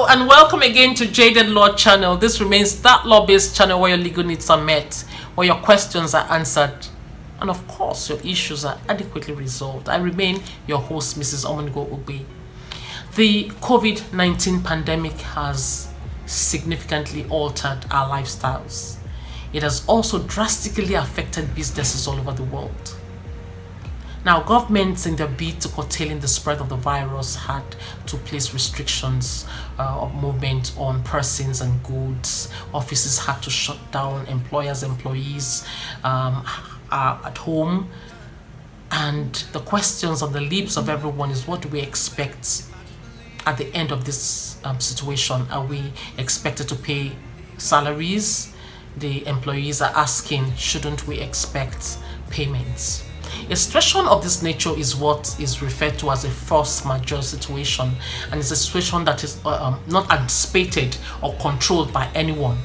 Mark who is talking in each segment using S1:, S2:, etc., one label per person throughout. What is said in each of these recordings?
S1: Hello and welcome again to Jaded Law Channel. This remains that law-based channel where your legal needs are met, where your questions are answered, and of course your issues are adequately resolved. I remain your host, Mrs. Omongo Ogbe. The COVID-19 pandemic has significantly altered our lifestyles. It has also drastically affected businesses all over the world. Now, governments, in their bid to curtailing the spread of the virus, had to place restrictions of movement on persons and goods. Offices had to shut down. Employees are at home. And the questions on the lips of everyone is, what do we expect at the end of this situation? Are we expected to pay salaries? The employees are asking, shouldn't we expect payments? A situation of this nature is what is referred to as a force majeure situation, and it's a situation that is not anticipated or controlled by anyone.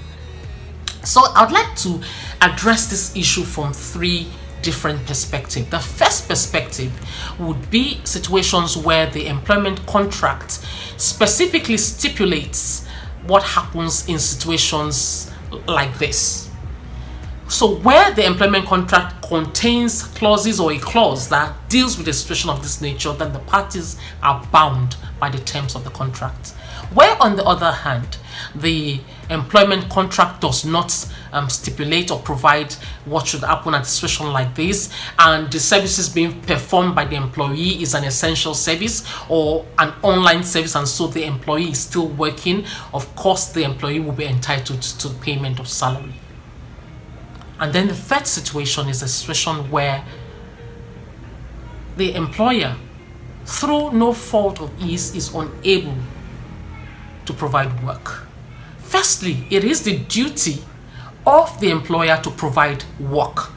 S1: So I'd like to address this issue from three different perspectives. The first perspective would be situations where the employment contract specifically stipulates what happens in situations like this. So where the employment contract contains clauses or a clause that deals with a situation of this nature, then the parties are bound by the terms of the contract. Where, on the other hand, the employment contract does not stipulate or provide what should happen at a situation like this, and the services being performed by the employee is an essential service or an online service, and so the employee is still working, of course the employee will be entitled to payment of salary. And then the third situation is a situation where the employer, through no fault of his, is unable to provide work. Firstly, it is the duty of the employer to provide work.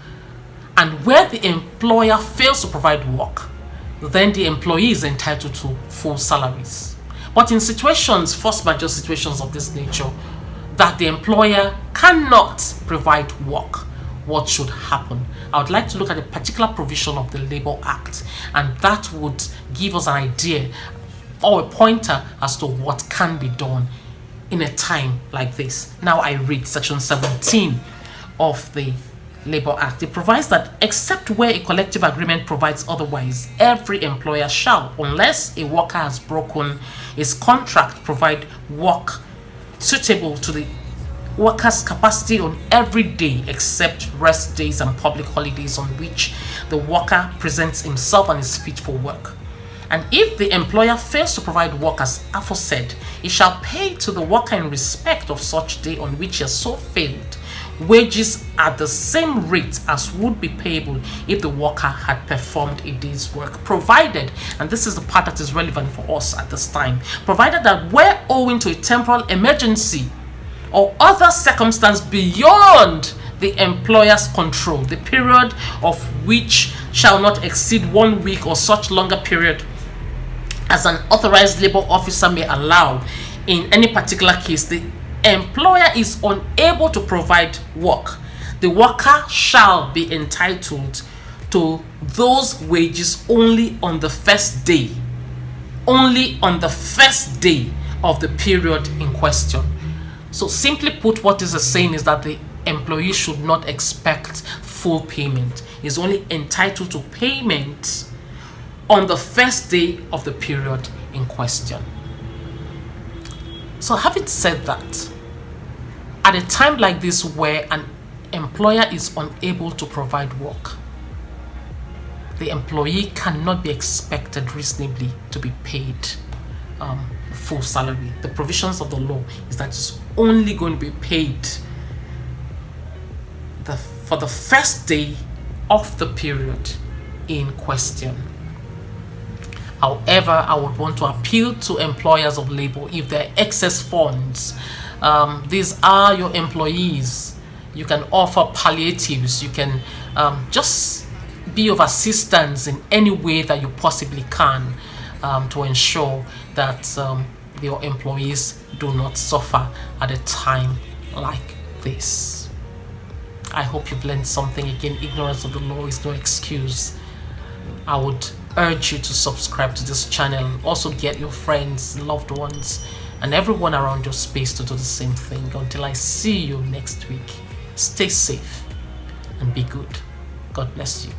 S1: And where the employer fails to provide work, then the employee is entitled to full salaries. But in situations, force majeure situations of this nature, that the employer cannot provide work, what should happen? I would like to look at a particular provision of the Labour Act, and that would give us an idea or a pointer as to what can be done in a time like this. Now I read section 17 of the Labour Act. It provides that except where a collective agreement provides otherwise, every employer shall, unless a worker has broken his contract, provide work suitable to the worker's capacity on every day except rest days and public holidays on which the worker presents himself and is fit for work. And if the employer fails to provide work as aforesaid, he shall pay to the worker in respect of such day on which he has so failed wages at the same rate as would be payable if the worker had performed a day's work, provided, and this is the part that is relevant for us at this time, provided that where owing to a temporal emergency or other circumstance beyond the employer's control, the period of which shall not exceed 1 week or such longer period as an authorized labor officer may allow, in any particular case, the employer is unable to provide work, the worker shall be entitled to those wages only on the first day of the period in question. So simply put, what this is saying is that the employee should not expect full payment. He's only entitled to payment on the first day of the period in question. So having said that, at a time like this where an employer is unable to provide work, the employee cannot be expected reasonably to be paid full salary. The provisions of the law is that it's only going to be paid for the first day of the period in question. However, I would want to appeal to employers of labor, if there are excess funds, these are your employees, you can offer palliatives, you can just be of assistance in any way that you possibly can to ensure that your employees do not suffer at a time like this. I hope you've learned something. Again, ignorance of the law is no excuse. I would urge you to subscribe to this channel. Also get your friends, loved ones, and everyone around your space to do the same thing. Until I see you next week, stay safe and be good. God bless you.